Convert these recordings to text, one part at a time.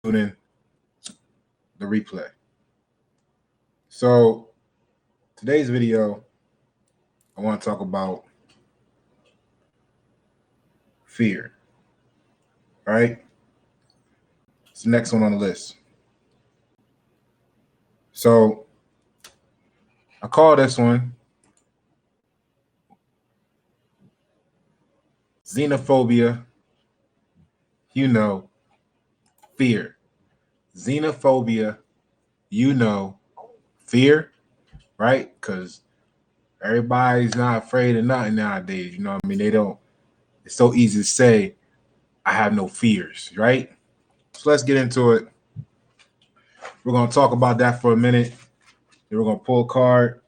including the replay. So today's video, I want to talk about fear. All right. It's the next one on the list. So I call this one Xenophobia, fear. Xenophobia, fear, right? Because everybody's not afraid of nothing nowadays. You know what I mean? It's so easy to say, I have no fears, right? So let's get into it. We're going to talk about that for a minute. Then we're going to pull a card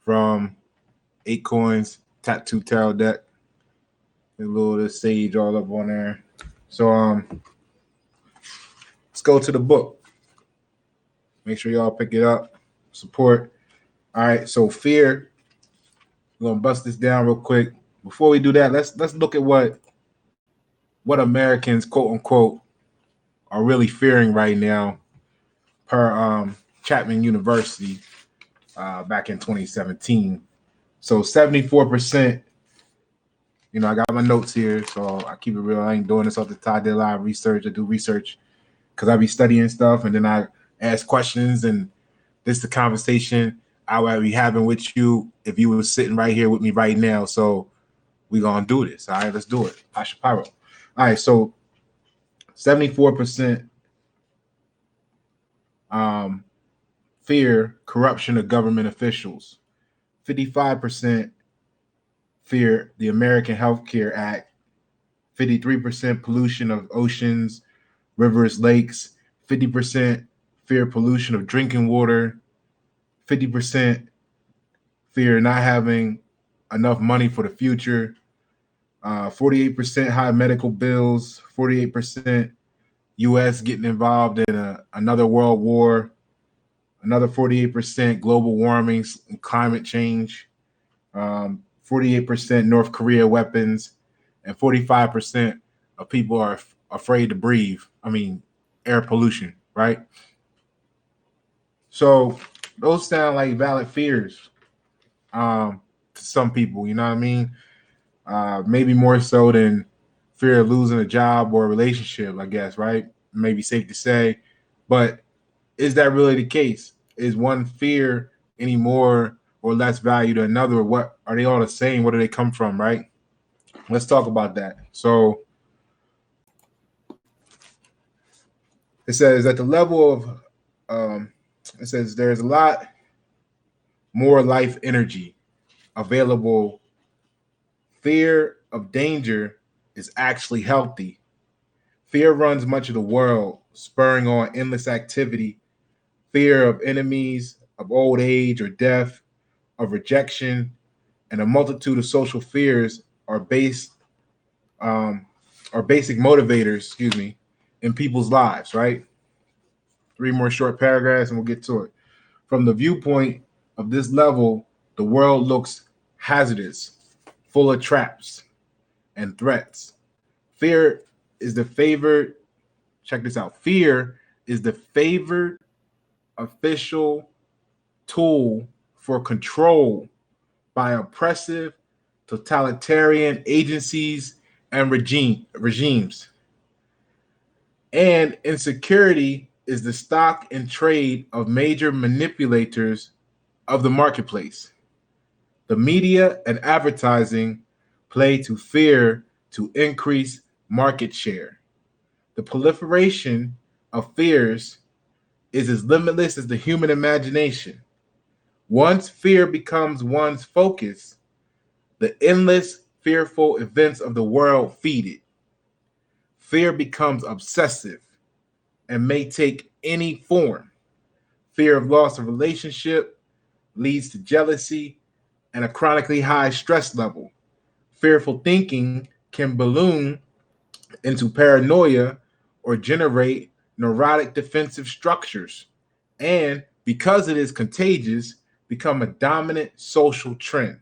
from 8 Coins Tattoo Tarot deck. A little sage all up on there. So let's go to the book. Make sure y'all pick it up. Support. All right, so fear. We're gonna bust this down real quick. Before we do that, let's look at what Americans, quote unquote, are really fearing right now, per Chapman University back in 2017. So 74%. I got my notes here, so I keep it real. I ain't doing this off the top. I did a lot of research. I do research because I be studying stuff, and then I ask questions, and this is the conversation I would be having with you if you were sitting right here with me right now. So we're going to do this. All right, let's do it. Asha Pyro. All right, so 74% fear corruption of government officials. 55% fear the American Health Care Act. 53% pollution of oceans, rivers, lakes. 50% fear pollution of drinking water. 50% fear not having enough money for the future. 48% high medical bills. 48% U.S. getting involved in another world war. Another 48% global warming and climate change. 48% North Korea weapons. And 45% of people are afraid to breathe. I mean, air pollution, right? So those sound like valid fears to some people, you know what I mean? Maybe more so than fear of losing a job or a relationship, I guess, right? Maybe safe to say. But is that really the case? Is one fear any more or less value to another? What are they all the same? Where do they come from, right? Let's talk about that. So it says at the level of, it says there's a lot more life energy available. Fear of danger is actually healthy. Fear runs much of the world, spurring on endless activity. Fear of enemies, of old age or death, of rejection, and a multitude of social fears are basic motivators, in people's lives, right? 3 more short paragraphs and we'll get to it. From the viewpoint of this level, the world looks hazardous, full of traps and threats. Fear is the favored, check this out. Fear is the favored official tool for control by oppressive, totalitarian agencies and regimes. And insecurity is the stock and trade of major manipulators of the marketplace. The media and advertising play to fear to increase market share. The proliferation of fears is as limitless as the human imagination. Once fear becomes one's focus, the endless fearful events of the world feed it. Fear becomes obsessive and may take any form. Fear of loss of relationship leads to jealousy and a chronically high stress level. Fearful thinking can balloon into paranoia or generate neurotic defensive structures, and because it is contagious, become a dominant social trend.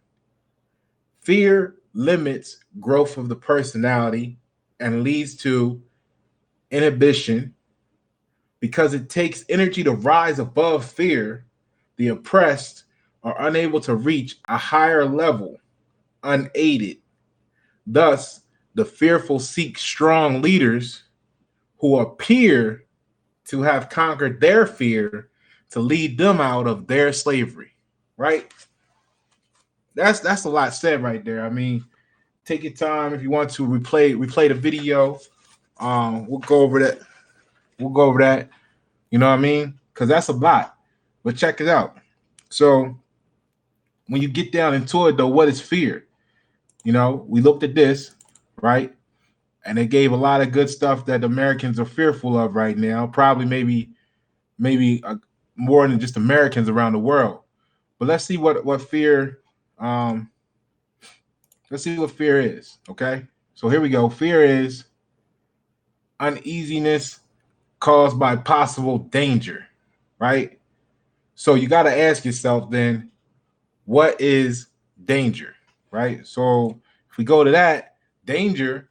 Fear limits growth of the personality and leads to inhibition, Because it takes energy to rise above fear, the oppressed are unable to reach a higher level unaided. Thus, the fearful seek strong leaders who appear to have conquered their fear to lead them out of their slavery. Right? That's a lot said right there. I mean, take your time if you want to replay the video. We'll go over that. We'll go over that. You know what I mean? Because that's a lot. But check it out. So when you get down into it, though, what is fear? You know, we looked at this, right? And it gave a lot of good stuff that Americans are fearful of right now. Probably maybe more than just Americans around the world. But let's see what fear. Let's see what fear is. Okay, so here we go. Fear is uneasiness caused by possible danger, right? So you got to ask yourself then, what is danger, right? So if we go to that, danger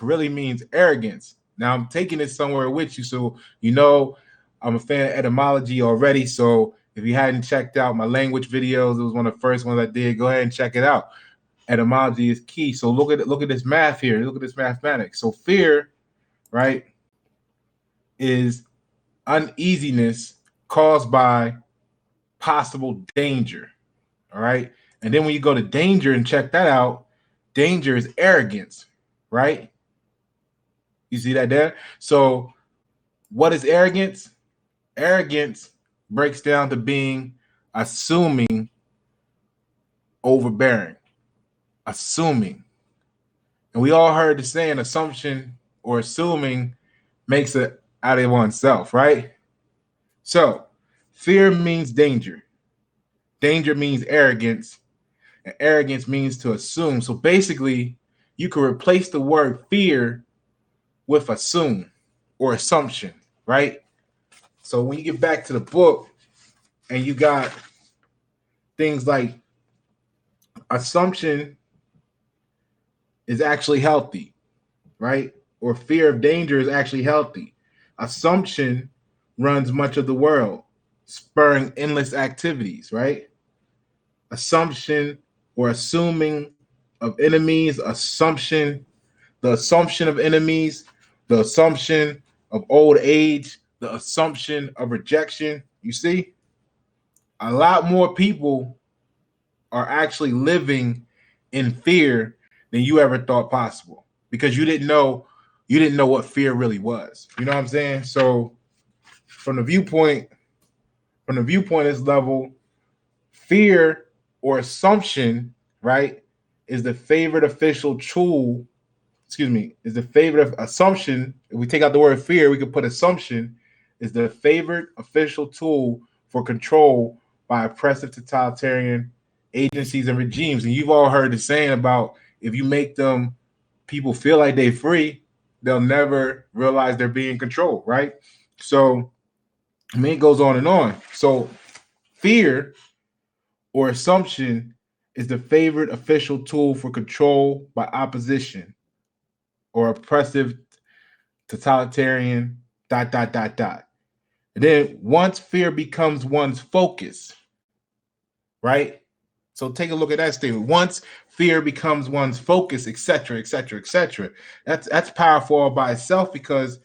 really means arrogance. Now I'm taking it somewhere with you, so you know I'm a fan of etymology already. So if you hadn't checked out my language videos, it was one of the first ones I did. Go ahead and check it out. Etymology is key. So look at this math here. Look at this mathematics. So fear, right, is uneasiness caused by possible danger. All right. And then when you go to danger and check that out, danger is arrogance, right? You see that there? So what is arrogance? Arrogance breaks down to being assuming, overbearing, assuming. And we all heard the saying assumption or assuming makes it out of oneself, right? So fear means danger. Danger means arrogance. And arrogance means to assume. So basically, you can replace the word fear with assume or assumption, right? So when you get back to the book and you got things like assumption is actually healthy, right? Or fear of danger is actually healthy. Assumption runs much of the world, spurring endless activities, right? Assumption or assuming of enemies, the assumption of enemies, the assumption of old age, the assumption of rejection. You see, a lot more people are actually living in fear than you ever thought possible because you didn't know what fear really was. You know what I'm saying? So from the viewpoint of this level, fear or assumption, right, is the favorite official tool. Excuse me, is the favorite assumption. If we take out the word fear, we could put assumption is the favorite official tool for control by oppressive totalitarian agencies and regimes. And you've all heard the saying about if you make them people feel like they're free, they'll never realize they're being controlled, right? So I mean, it goes on and on. So fear or assumption is the favorite official tool for control by opposition or oppressive totalitarian dot. And then once fear becomes one's focus, right? So take a look at that statement. Once fear becomes one's focus, etc., etc., etc. That's powerful all by itself because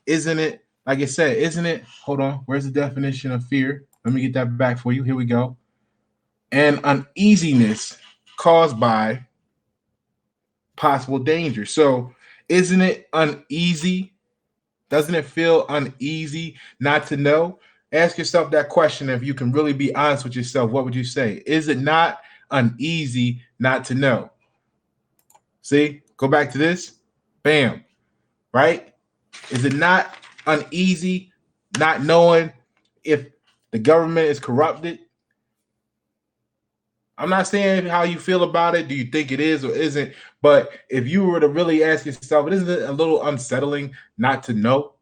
isn't it, like I said, isn't it? Hold on, where's the definition of fear? Let me get that back for you. Here we go. And uneasiness caused by possible danger. So isn't it uneasy? Doesn't it feel uneasy not to know? Ask yourself that question. If you can really be honest with yourself, what would you say? Is it not uneasy not to know? See, go back to this. Bam. Right? Is it not uneasy not knowing if the government is corrupted? I'm not saying how you feel about it. Do you think it is or isn't? But if you were to really ask yourself, isn't it a little unsettling not to know?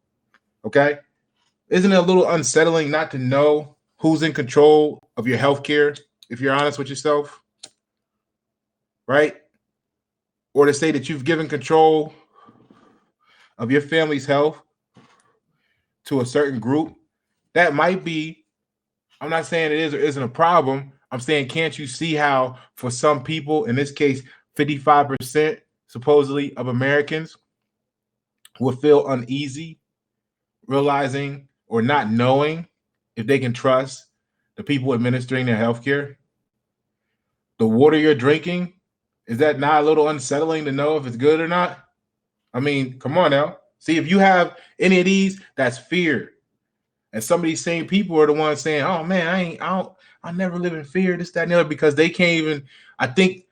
Okay. Isn't it a little unsettling not to know who's in control of your healthcare, if you're honest with yourself? Right? Or to say that you've given control of your family's health to a certain group, that might be, I'm not saying it is or isn't a problem. I'm saying, can't you see how for some people, in this case, 55% supposedly of Americans will feel uneasy realizing or not knowing if they can trust the people administering their healthcare? The water you're drinking, is that not a little unsettling to know if it's good or not? I mean, come on now. See, if you have any of these, that's fear. And some of these same people are the ones saying, "Oh man, I never live in fear, this, that, and the other," because they can't even. I think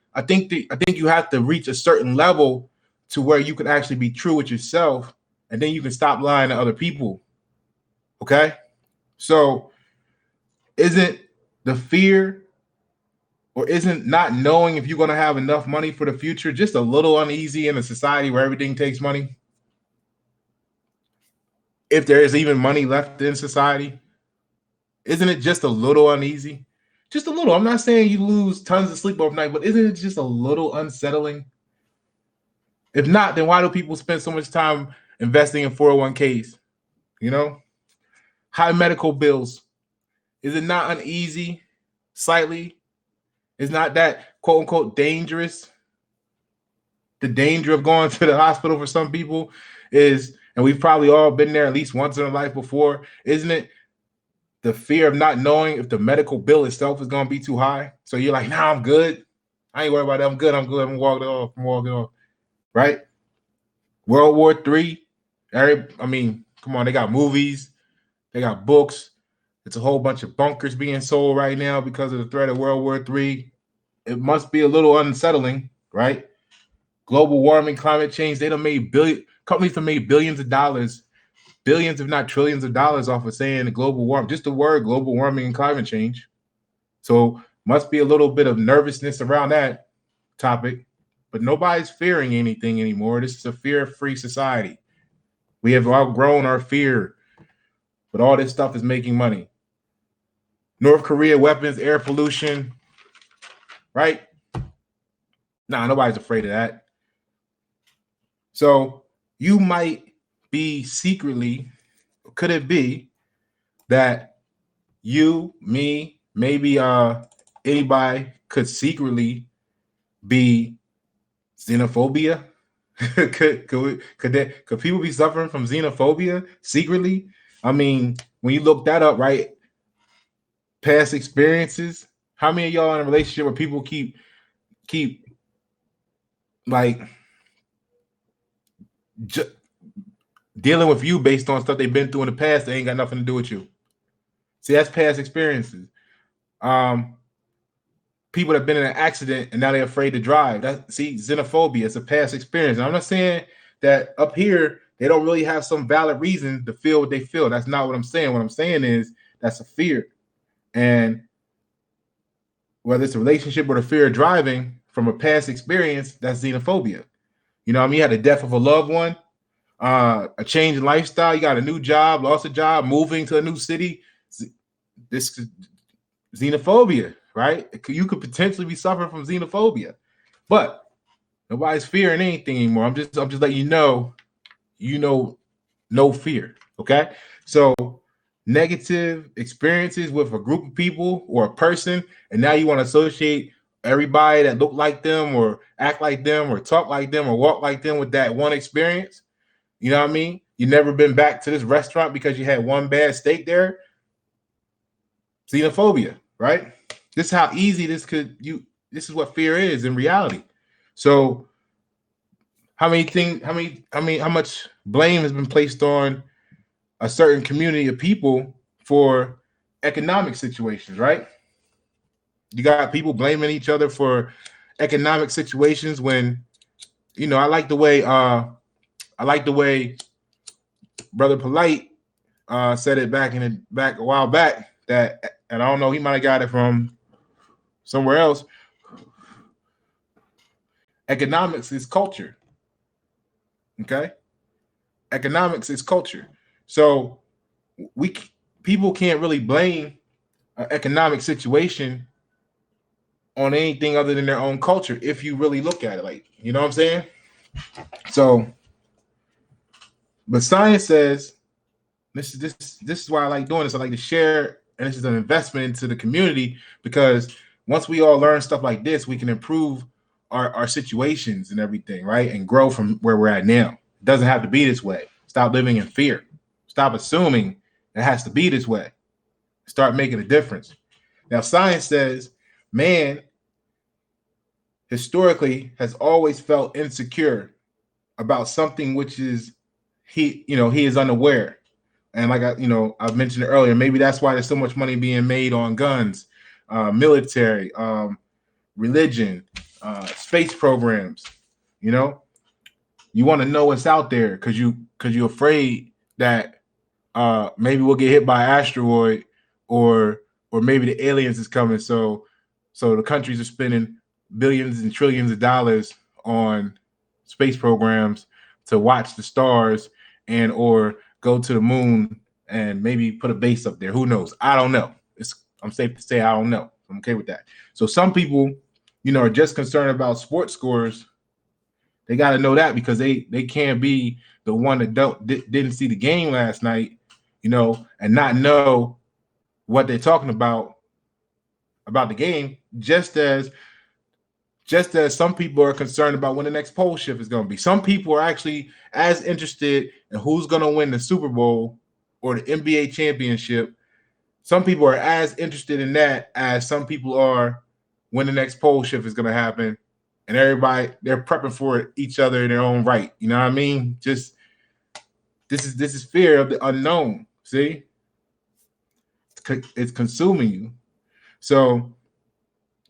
you have to reach a certain level to where you can actually be true with yourself, and then you can stop lying to other people. Okay, so isn't the fear, or isn't not knowing if you're going to have enough money for the future just a little uneasy in a society where everything takes money? If there is even money left in society, isn't it just a little uneasy? Just a little. I'm not saying you lose tons of sleep overnight, but isn't it just a little unsettling? If not, then why do people spend so much time investing in 401ks? You know, high medical bills. Is it not uneasy? Slightly. Is not that quote unquote dangerous? The danger of going to the hospital for some people is, and we've probably all been there at least once in our life before, isn't it? The fear of not knowing if the medical bill itself is going to be too high. So you're like, nah, I'm good. I ain't worried about that. I'm good. I'm walking off. Right? World War III. I mean, come on, they got movies, they got books. It's a whole bunch of bunkers being sold right now because of the threat of World War III. It must be a little unsettling, right? Global warming, climate change, they done made companies have made billions of dollars, billions, if not trillions of dollars off of saying the global warming, just the word global warming and climate change. So must be a little bit of nervousness around that topic, but nobody's fearing anything anymore. This is a fear-free society. We have outgrown our fear, but all this stuff is making money. North Korea weapons, air pollution, right? Nah, nobody's afraid of that. So you might be secretly, could it be that you, me, maybe anybody could secretly be xenophobia? could people be suffering from xenophobia secretly? I mean, when you look that up, right? Past experiences. How many of y'all in a relationship where people keep like dealing with you based on stuff they've been through in the past that ain't got nothing to do with you? See, that's past experiences. People that have been in an accident and now they're afraid to drive. See, xenophobia, it's a past experience. And I'm not saying that up here they don't really have some valid reason to feel what they feel. That's not what I'm saying. What I'm saying is that's a fear. And whether it's a relationship or the fear of driving from a past experience, that's xenophobia. You know what I mean? You had the death of a loved one, a change in lifestyle, you got a new job, lost a job, moving to a new city. This xenophobia, right? You could potentially be suffering from xenophobia, but nobody's fearing anything anymore. I'm just letting you know, no fear. Okay, so negative experiences with a group of people or a person, and now you want to associate everybody that look like them or act like them or talk like them or walk like them with that one experience. You know what I mean? You never been back to this restaurant because you had one bad steak there. Xenophobia, right? This is how easy this is what fear is in reality. So how much blame has been placed on a certain community of people for economic situations, right? You got people blaming each other for economic situations when, I like the way Brother Polite said it back a while back, that, and I don't know, he might have got it from somewhere else. Economics is culture. Okay? Economics is culture. So people can't really blame an economic situation on anything other than their own culture if you really look at it, like, you know what I'm saying? So, but science says This is why I like doing this. I like to share, and this is an investment into the community because once we all learn stuff like this, we can improve our situations and everything, right? And grow from where we're at now. It doesn't have to be this way. Stop living in fear. Stop assuming it has to be this way. Start making a difference. Now, science says man historically has always felt insecure about something which is he is unaware. And like I've mentioned it earlier, maybe that's why there's so much money being made on guns, military, religion, space programs. You know, you want to know what's out there because you're afraid that maybe we'll get hit by an asteroid or maybe the aliens is coming. So the countries are spending billions and trillions of dollars on space programs to watch the stars and or go to the moon and maybe put a base up there. Who knows? I don't know. I'm safe to say I don't know. I'm okay with that. So some people, are just concerned about sports scores. They got to know that because they can't be the one that didn't see the game last night, and not know what they're talking about the game. Just as some people are concerned about when the next pole shift is going to be. Some people are actually as interested in who's going to win the Super Bowl or the NBA championship. Some people are as interested in that as some people are when the next pole shift is going to happen. And everybody, they're prepping for it, each other in their own right. You know what I mean? Just this is fear of the unknown. See? It's consuming you. So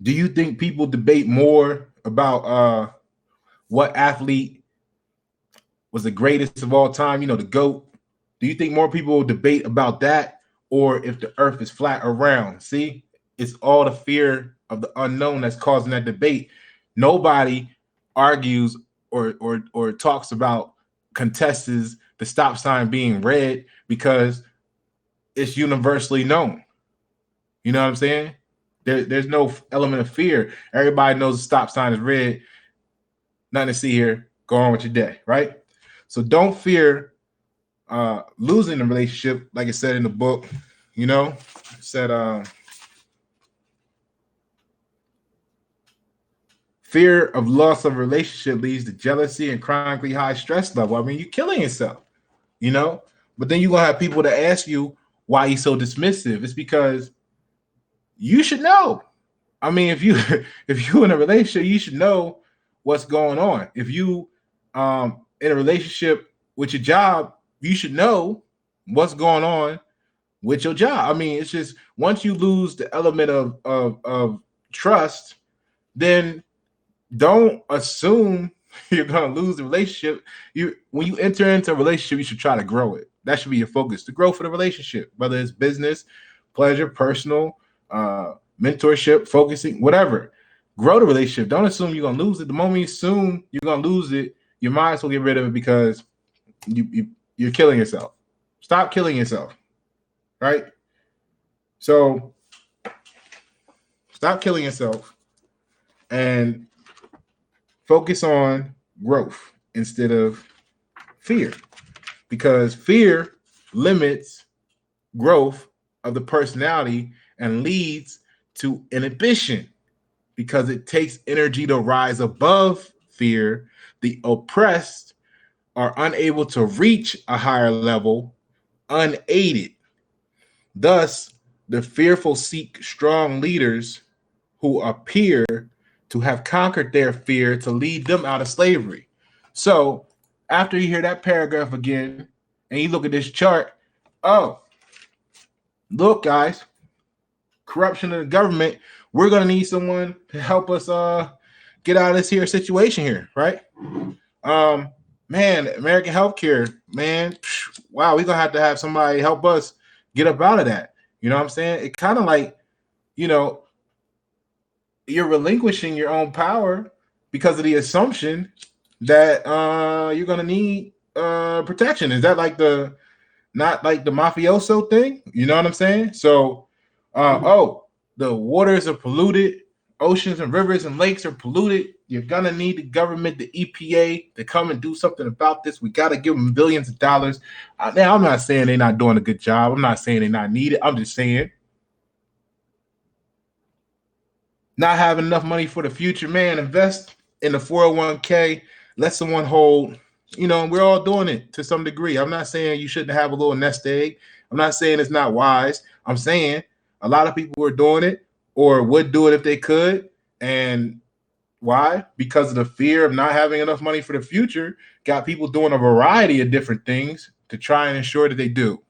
do you think people debate more about what athlete was the greatest of all time, the GOAT? Do you think more people will debate about that or if the earth is flat or round? See, it's all the fear of the unknown that's causing that debate. Nobody argues or talks about contests the stop sign being red because it's universally known. You know what I'm saying? There's no element of fear. Everybody knows the stop sign is red. Nothing to see here. Go on with your day, right? So don't fear losing the relationship, like it said in the book. It said fear of loss of relationship leads to jealousy and chronically high stress level. I mean, you're killing yourself, But then you're gonna have people that ask you why you're so dismissive. It's because you should know. I mean, if you're in a relationship, you should know what's going on. If you in a relationship with your job, you should know what's going on with your job. I mean, it's just once you lose the element of trust, then don't assume you're gonna lose the relationship. When you enter into a relationship, you should try to grow it. That should be your focus, to grow for the relationship, whether it's business, pleasure, personal, mentorship, focusing, whatever. Grow the relationship. Don't assume you're gonna lose it. The moment you assume you're gonna lose it, you might as well get rid of it because you're killing yourself. Stop killing yourself. Right? So stop killing yourself and focus on growth instead of fear, because fear limits growth of the personality and leads to inhibition because it takes energy to rise above fear. The oppressed are unable to reach a higher level unaided. Thus, the fearful seek strong leaders who appear to have conquered their fear to lead them out of slavery. So after you hear that paragraph again and you look at this chart, look, guys, corruption in the government, we're going to need someone to help us get out of this here situation here, right? Man, American healthcare, man, wow, we're going to have somebody help us get up out of that. You know what I'm saying? It kind of like, you're relinquishing your own power because of the assumption that you're going to need protection. Is that not like the mafioso thing? You know what I'm saying? So, the waters are polluted, oceans and rivers and lakes are polluted. You're going to need the government, the EPA, to come and do something about this. We got to give them billions of dollars. Now, I'm not saying they're not doing a good job. I'm not saying they're not needed. I'm just saying not having enough money for the future, man. Invest in the 401k. Let someone hold. We're all doing it to some degree. I'm not saying you shouldn't have a little nest egg. I'm not saying it's not wise. I'm saying a lot of people are doing it or would do it if they could. And why? Because of the fear of not having enough money for the future, got people doing a variety of different things to try and ensure that they do.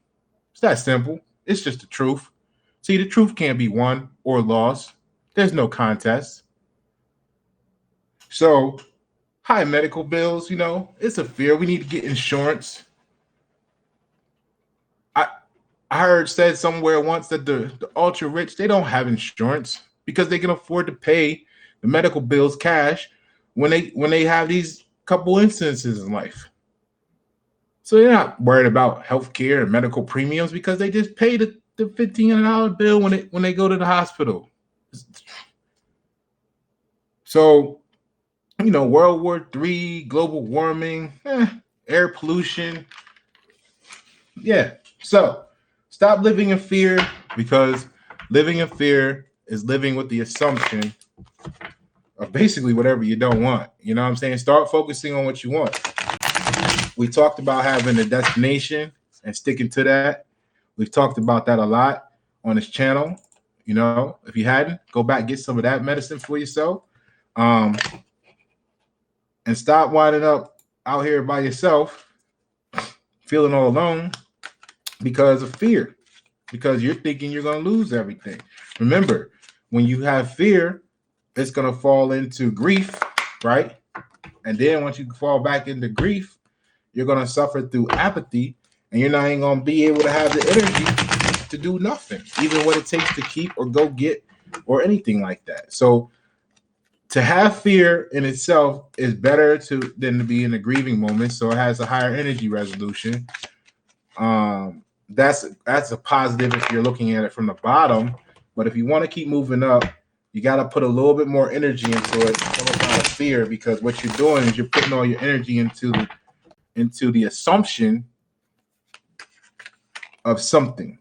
It's that simple. It's just the truth. See, the truth can't be won or lost. There's no contest. So, high medical bills, it's a fear. We need to get insurance. I heard said somewhere once that the ultra rich, they don't have insurance because they can afford to pay the medical bills cash when they have these couple instances in life. So they're not worried about health care and medical premiums because they just pay the $1,500 bill when they go to the hospital. So, World War III, global warming, air pollution. Yeah. So stop living in fear, because living in fear is living with the assumption of basically whatever you don't want. You know what I'm saying? Start focusing on what you want. We talked about having a destination and sticking to that. We've talked about that a lot on this channel. If you hadn't, go back, get some of that medicine for yourself. And stop winding up out here by yourself, feeling all alone because of fear, because you're thinking you're going to lose everything. Remember, when you have fear, it's going to fall into grief, right? And then once you fall back into grief, you're going to suffer through apathy, and you're not even going to be able to have the energy to do nothing, even what it takes to keep or go get or anything like that. So to have fear in itself is better than to be in a grieving moment. So it has a higher energy resolution. That's a positive if you're looking at it from the bottom. But if you want to keep moving up, you got to put a little bit more energy into it. Come up out of fear, because what you're doing is you're putting all your energy into the assumption of something.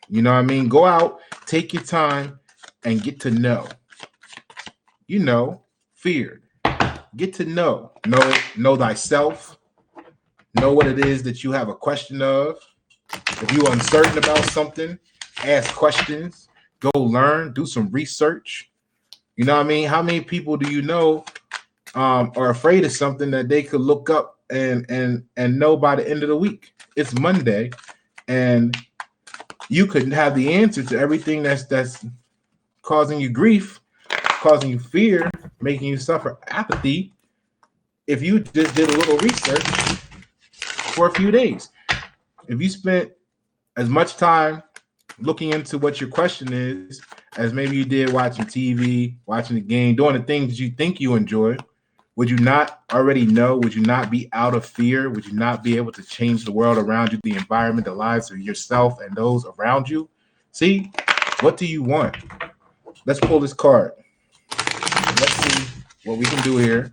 You know what I mean? Go out, take your time, and get to know. Fear. Get to know. Know thyself. Know what it is that you have a question of. If you're uncertain about something, ask questions. Go learn. Do some research. You know what I mean? How many people do you know are afraid of something that they could look up and know by the end of the week? It's Monday, and you couldn't have the answer to everything that's causing you grief, causing you fear, making you suffer apathy, if you just did a little research for a few days. If you spent as much time looking into what your question is as maybe you did watching TV, watching the game, doing the things you think you enjoy, would you not already know? Would you not be out of fear? Would you not be able to change the world around you, the environment, the lives of yourself and those around you? See, what do you want? Let's pull this card. Let's see what we can do here.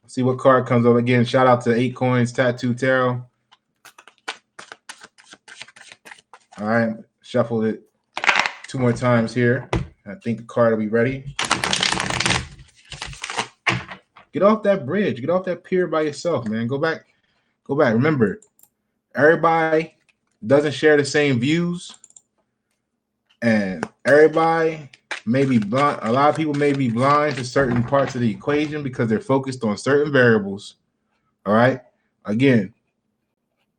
See what card comes up. Again, shout out to 8 Coins Tattoo Tarot. All right, shuffled it 2 more times here. I think the card will be ready. Get off that bridge. Get off that pier by yourself, man. Go back. Remember, everybody doesn't share the same views, and everybody may be blind. A lot of people may be blind to certain parts of the equation because they're focused on certain variables. All right. Again,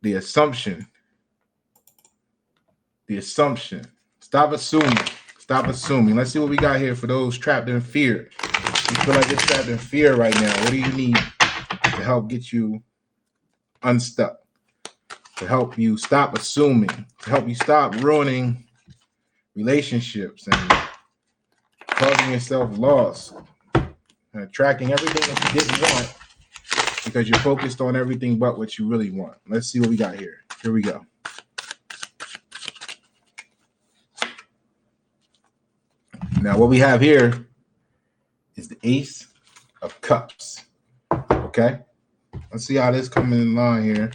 the assumption. Stop assuming. Let's see what we got here for those trapped in fear. You feel like you're trapped in fear right now. What do you need to help get you unstuck? To help you stop assuming? To help you stop ruining relationships and causing yourself loss and attracting everything that you didn't want because you're focused on everything but what you really want. Let's see what we got here. Here we go. Now, what we have here is the Ace of Cups. Okay, let's see how this coming in line here.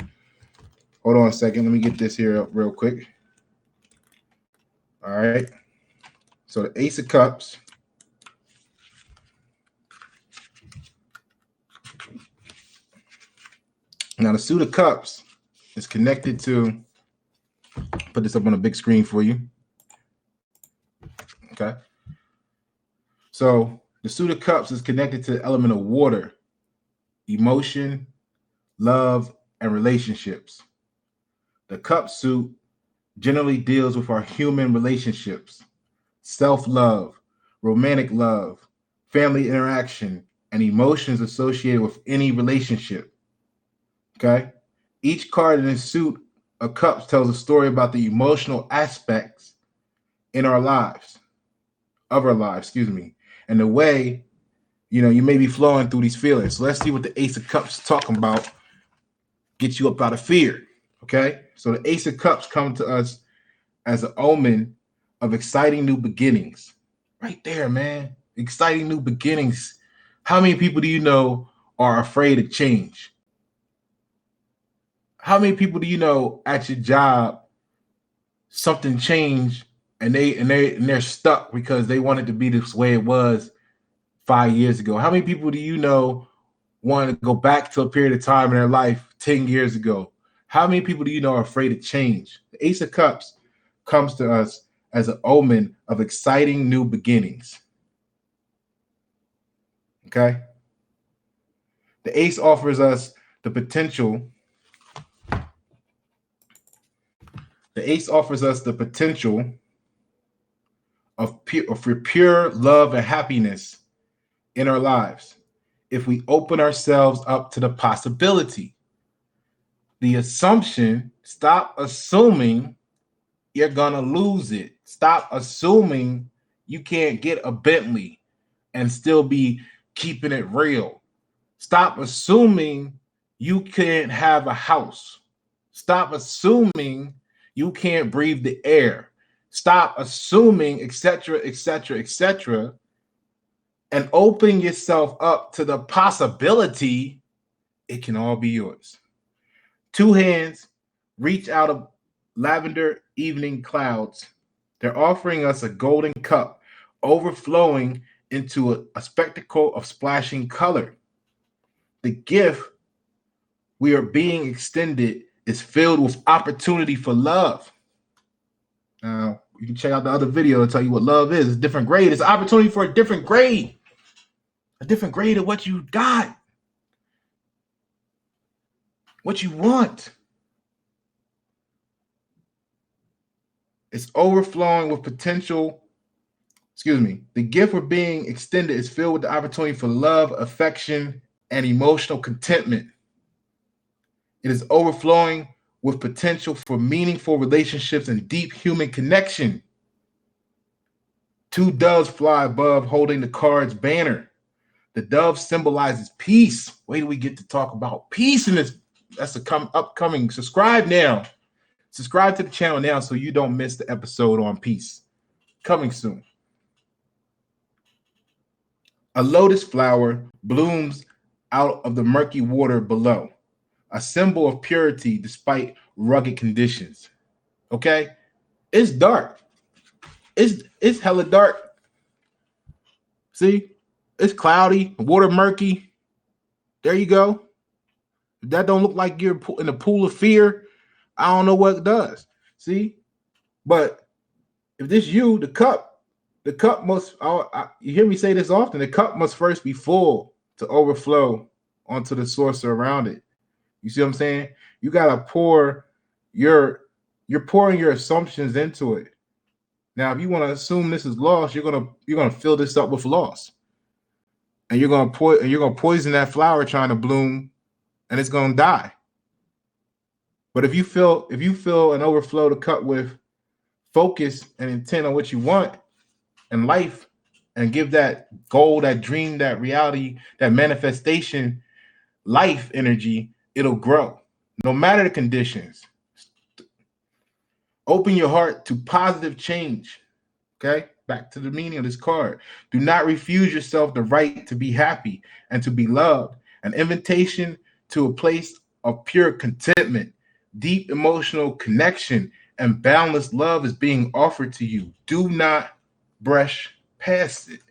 Hold on a second. Let me get this here up real quick. All right. So the Ace of Cups. Now the Suit of Cups is connected to, put this up on a big screen for you. Okay. So the Suit of Cups is connected to the element of water, emotion, love, and relationships. The Cup suit generally deals with our human relationships, self-love, romantic love, family interaction, and emotions associated with any relationship. Okay? Each card in this suit of cups tells a story about the emotional aspects in our lives, and the way, you may be flowing through these feelings. So let's see what the Ace of Cups is talking about. Get you up out of fear. Okay? So the Ace of Cups come to us as an omen of exciting new beginnings. Right there, man. Exciting new beginnings. How many people do you know are afraid of change? How many people do you know at your job something changed and they're stuck because they want it to be this way it was 5 years ago? How many people do you know want to go back to a period of time in their life 10 years ago? How many people do you know are afraid of change? The Ace of Cups comes to us as an omen of exciting new beginnings. Okay? The Ace offers us the potential. The Ace offers us the potential of pure love and happiness in our lives if we open ourselves up to the possibility. The assumption, stop assuming you're gonna lose it. Stop assuming you can't get a Bentley and still be keeping it real. Stop assuming you can't have a house. Stop assuming you can't breathe the air. Stop assuming, etc., etc., etc., and open yourself up to the possibility it can all be yours. Two hands reach out of lavender evening clouds. They're offering us a golden cup overflowing into a spectacle of splashing color. The gift we are being extended is filled with opportunity for love. Now, you can check out the other video to tell you what love is. It's a different grade. It's an opportunity for a different grade. A different grade of what you got. What you want. It's overflowing with potential. The gift we're being extended is filled with the opportunity for love, affection, and emotional contentment. It is overflowing with potential for meaningful relationships and deep human connection. Two doves fly above holding the card's banner. The dove symbolizes peace. Wait till we get to talk about peace in this. That's a upcoming. Subscribe now. Subscribe to the channel now so you don't miss the episode on peace. Coming soon. A lotus flower blooms out of the murky water below, a symbol of purity despite rugged conditions. Okay? It's dark. It's hella dark. See? It's cloudy, water murky. There you go. If that don't look like you're in a pool of fear, I don't know what does. See? But if this you, the cup must, you hear me say this often, the cup must first be full to overflow onto the source around it. You see what I'm saying? You got to you're pouring your assumptions into it. Now, if you want to assume this is loss, you're going to fill this up with loss. And you're going to poison that flower trying to bloom, and it's going to die. But if you fill and overflow the cup with focus and intent on what you want in life, and give that goal, that dream, that reality, that manifestation, life energy, it'll grow. No matter the conditions. Open your heart to positive change. Okay, back to the meaning of this card. Do not refuse yourself the right to be happy and to be loved. An invitation to a place of pure contentment, deep emotional connection, and boundless love is being offered to you. Do not brush past it.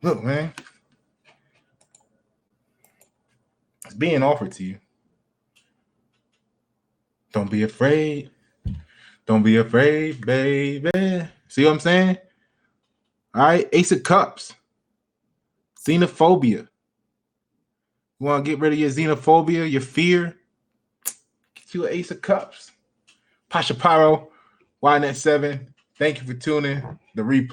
Look, man, it's being offered to you. Don't be afraid. Don't be afraid, baby. See what I'm saying? All right, Ace of Cups. Xenophobia. You want to get rid of your xenophobia, your fear? Get you an Ace of Cups. Pasha Pyro, YNet7. Thank you for tuning. The replay.